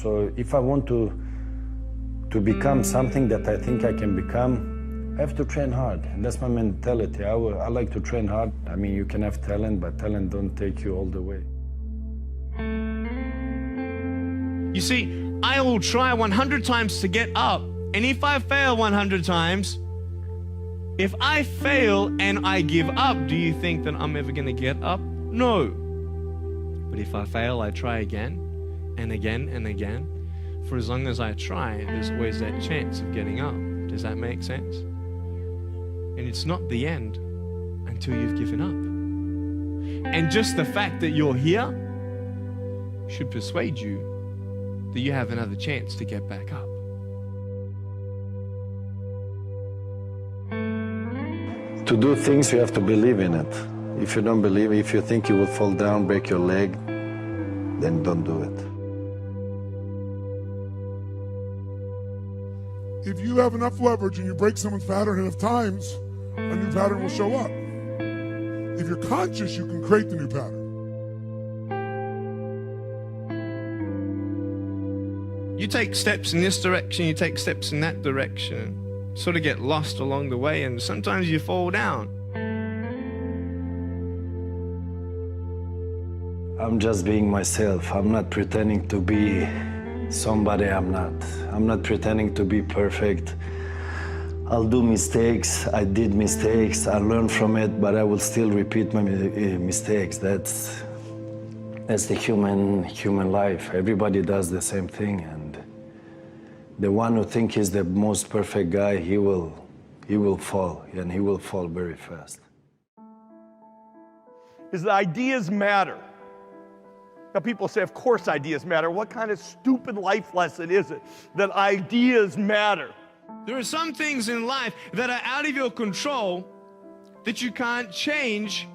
So if I want to become something that I think I can become, I have to train hard, and that's my mentality. I like to train hard. I mean, you can have talent, but talent don't take you all the way. You see, I will try 100 times to get up, and if I fail 100 times, if I fail and I give up, do you think that I'm ever going to get up? No. But if I fail, I try again and again and again. For as long as I try, there's always that chance of getting up. Does that make sense? And it's not the end until you've given up. And just the fact that you're here should persuade you that you have another chance to get back up. To do things, you have to believe in it. If you don't believe, if you think you will fall down, break your leg, then don't do it. If you have enough leverage and you break someone's pattern enough times, a new pattern will show up. If you're conscious, you can create the new pattern. You take steps in this direction, you take steps in that direction, sort of get lost along the way, and sometimes you fall down. I'm just being myself. I'm not pretending to be somebody I'm not. I'm not pretending to be perfect. I'll do mistakes. I did mistakes. I learned from it, but I will still repeat my mistakes. That's the human life. Everybody does the same thing, and the one who thinks he's the most perfect guy, he will fall, and he will fall very fast. Is that ideas matter. Now people say, of course ideas matter. What kind of stupid life lesson is it that ideas matter? There are some things in life that are out of your control that you can't change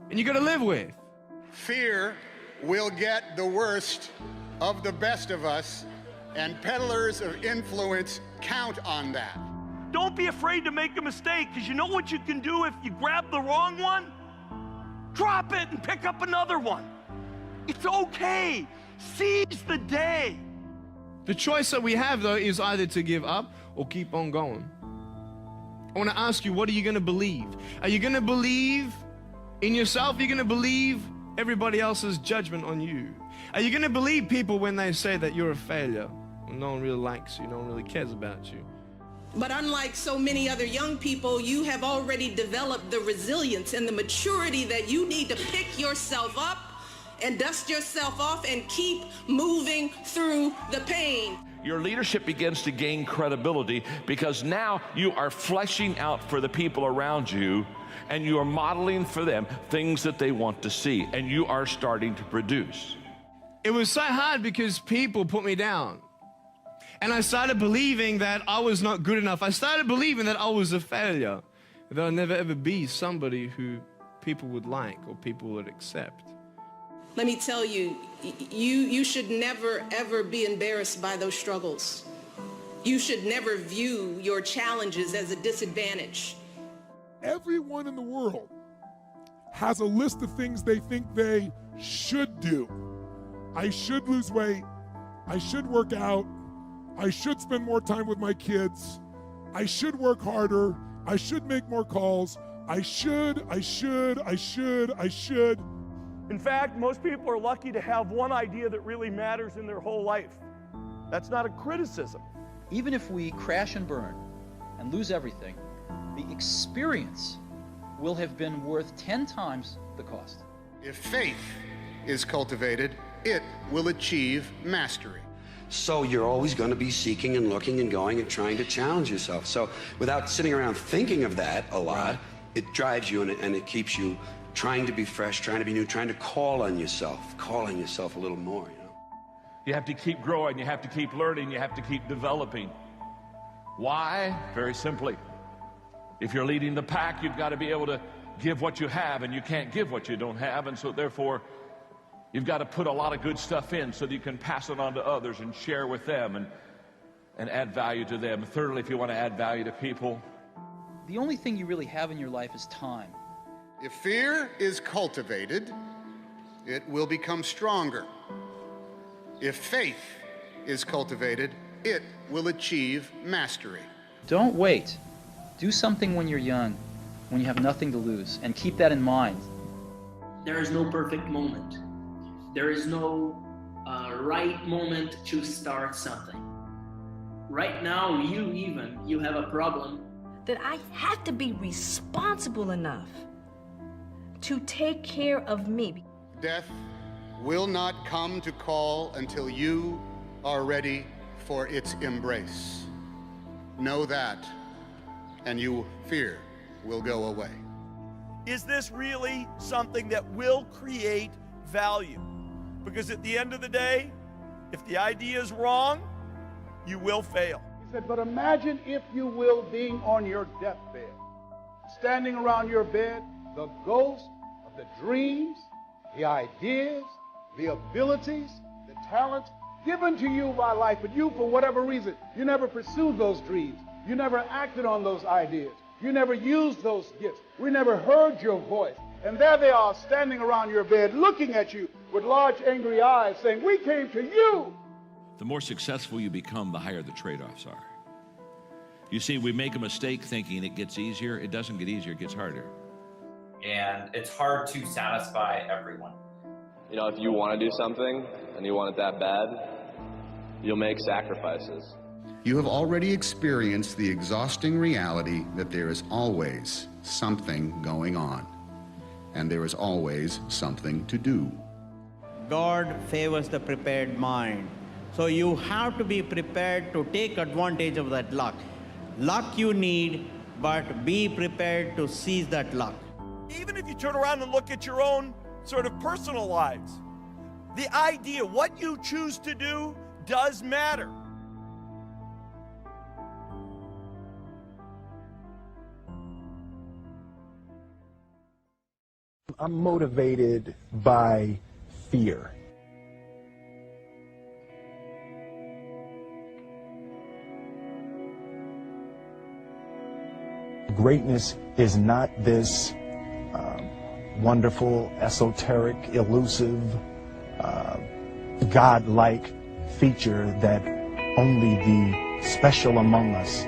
and you got to live with. Fear will get the worst of the best of us, and peddlers of influence count on that. Don't be afraid to make a mistake, because you know what you can do if you grab the wrong one? Drop it and pick up another one. It's okay. Seize the day. The choice that we have, though, is either to give up or keep on going. I want to ask you, what are you going to believe? Are you going to believe in yourself? Are you going to believe everybody else's judgment on you? Are you going to believe people when they say that you're a failure? No one really likes you. No one really cares about you. But unlike so many other young people, you have already developed the resilience and the maturity that you need to pick yourself up and dust yourself off and keep moving through the pain. Your leadership begins to gain credibility because now you are fleshing out for the people around you, and you are modeling for them things that they want to see, and you are starting to produce. It was so hard because people put me down. And I started believing that I was not good enough. I started believing that I was a failure, that I'll never ever be somebody who people would like or people would accept. Let me tell you, you should never, ever be embarrassed by those struggles. You should never view your challenges as a disadvantage. Everyone in the world has a list of things they think they should do. I should lose weight. I should work out. I should spend more time with my kids. I should work harder. I should make more calls. I should. In fact, most people are lucky to have one idea that really matters in their whole life. That's not a criticism. Even if we crash and burn and lose everything, the experience will have been worth 10 times the cost. If faith is cultivated, it will achieve mastery. So you're always going to be seeking and looking and going and trying to challenge yourself. So without sitting around thinking of that a lot, it drives you and it keeps you trying to be fresh, trying to be new, trying to call on yourself a little more, you know. You have to keep growing, you have to keep learning, you have to keep developing. Why? Very simply. If you're leading the pack, you've got to be able to give what you have, and you can't give what you don't have, and so therefore you've got to put a lot of good stuff in so that you can pass it on to others and share with them and add value to them. Thirdly, if you want to add value to people, The only thing you really have in your life is time. If fear is cultivated, it will become stronger. If faith is cultivated, it will achieve mastery. Don't wait. Do something when you're young, when you have nothing to lose, and keep that in mind. There is no perfect moment. There is no right moment to start something. Right now, you have a problem. That I have to be responsible enough to take care of me. Death will not come to call until you are ready for its embrace. Know that, and your fear will go away. Is this really something that will create value? Because at the end of the day, if the idea is wrong, you will fail. He said, but imagine, if you will, being on your deathbed, standing around your bed, the ghost of the dreams, the ideas, the abilities, the talents given to you by life, but you, for whatever reason, you never pursued those dreams. You never acted on those ideas. You never used those gifts. We never heard your voice. And there they are, standing around your bed, looking at you with large, angry eyes, saying, we came to you. The more successful you become, the higher the trade-offs are. You see, we make a mistake thinking it gets easier. It doesn't get easier, it gets harder. And it's hard to satisfy everyone. You know, if you want to do something and you want it that bad, you'll make sacrifices. You have already experienced the exhausting reality that there is always something going on, and there is always something to do. God favors the prepared mind. So you have to be prepared to take advantage of that luck. Luck you need, but be prepared to seize that luck. Even if you turn around and look at your own sort of personal lives, the idea, what you choose to do, does matter. I'm motivated by fear. Greatness is not this wonderful, esoteric, elusive, God-like feature that only the special among us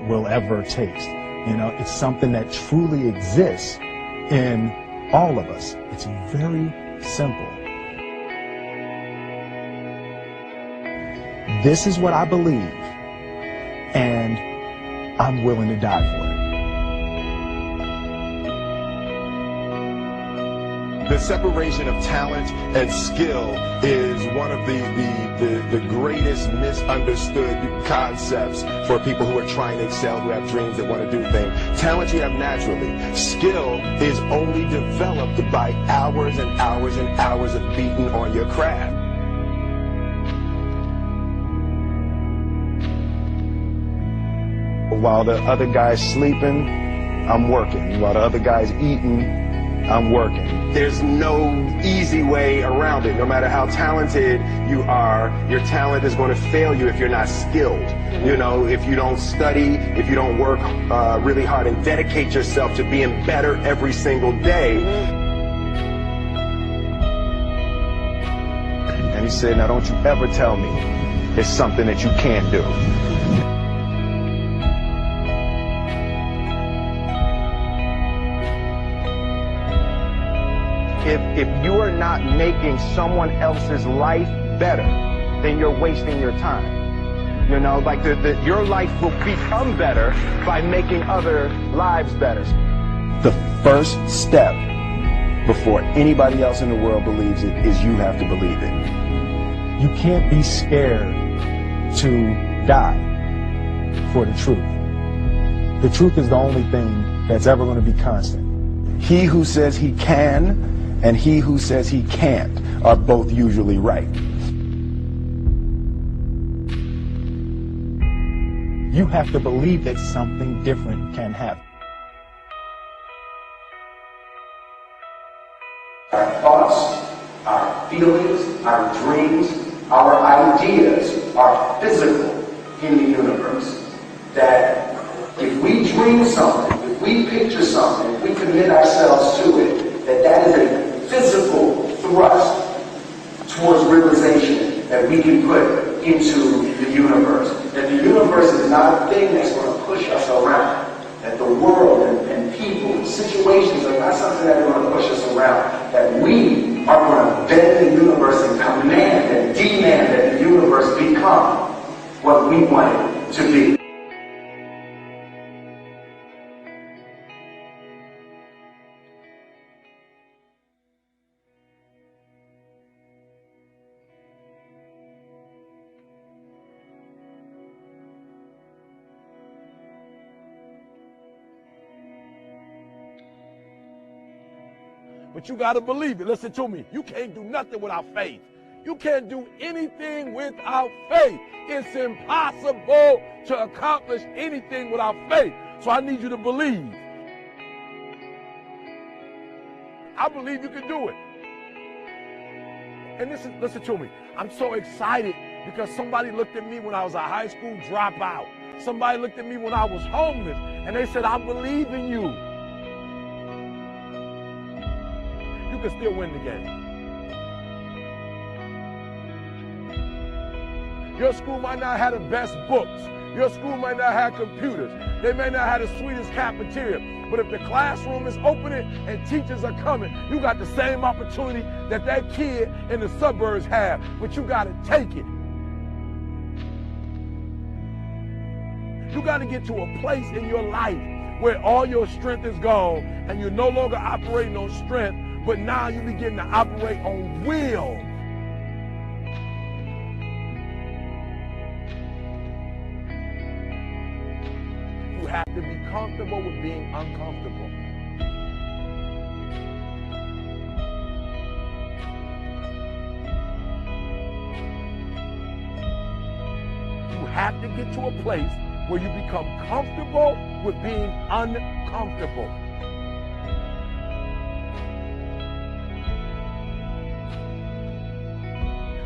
will ever taste. You know, it's something that truly exists in all of us. It's very simple. This is what I believe, and I'm willing to die for it. The separation of talent and skill is one of the greatest misunderstood concepts for people who are trying to excel, who have dreams, that want to do things. Talent you have naturally. Skill is only developed by hours and hours and hours of beating on your craft. While the other guy's sleeping, I'm working. While the other guy's eating, I'm working. There's no easy way around it. No matter how talented you are, your talent is going to fail you if you're not skilled. You know, if you don't study, if you don't work really hard and dedicate yourself to being better every single day. And he said, now don't you ever tell me it's something that you can't do. If you are not making someone else's life better, then you're wasting your time. You know, like your life will become better by making other lives better. The first step before anybody else in the world believes it is you have to believe it. You can't be scared to die for the truth. The truth is the only thing that's ever going to be constant. He who says he can and he who says he can't are both usually right. You have to believe that something different can happen. Our thoughts, our feelings, our dreams, our ideas are physical in the universe. That if we dream something, if we picture something, if we commit ourselves to it, that is a physical thrust towards realization that we can put into the universe. That the universe is not a thing that's going to push us around. That the world and people and situations are not something that are going to push us around. That we are going to bend the universe and command and demand that the universe become what we want it to be. But you got to believe it. Listen to me. You can't do nothing without faith. You can't do anything without faith. It's impossible to accomplish anything without faith. So I need you to believe. I believe you can do it. And listen to me. I'm so excited because somebody looked at me when I was a high school dropout. Somebody looked at me when I was homeless and they said, I believe in you. You can still win the game. Your school might not have the best books. Your school might not have computers. They may not have the sweetest cafeteria. But if the classroom is opening and teachers are coming, you got the same opportunity that that kid in the suburbs have. But you got to take it. You got to get to a place in your life where all your strength is gone and you're no longer operating on strength, but now you begin to operate on will. You have to be comfortable with being uncomfortable. You have to get to a place where you become comfortable with being uncomfortable.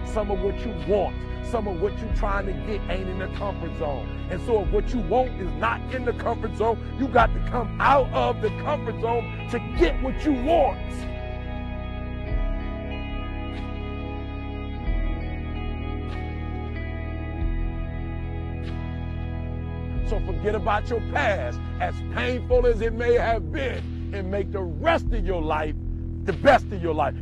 Some of what you want, some of what you're trying to get ain't in the comfort zone. And so if what you want is not in the comfort zone, you got to come out of the comfort zone to get what you want. So forget about your past, as painful as it may have been, and make the rest of your life the best of your life.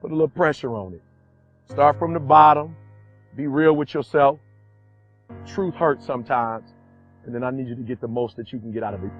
Put a little pressure on it. Start from the bottom. Be real with yourself. Truth hurts sometimes. And then I need you to get the most that you can get out of it.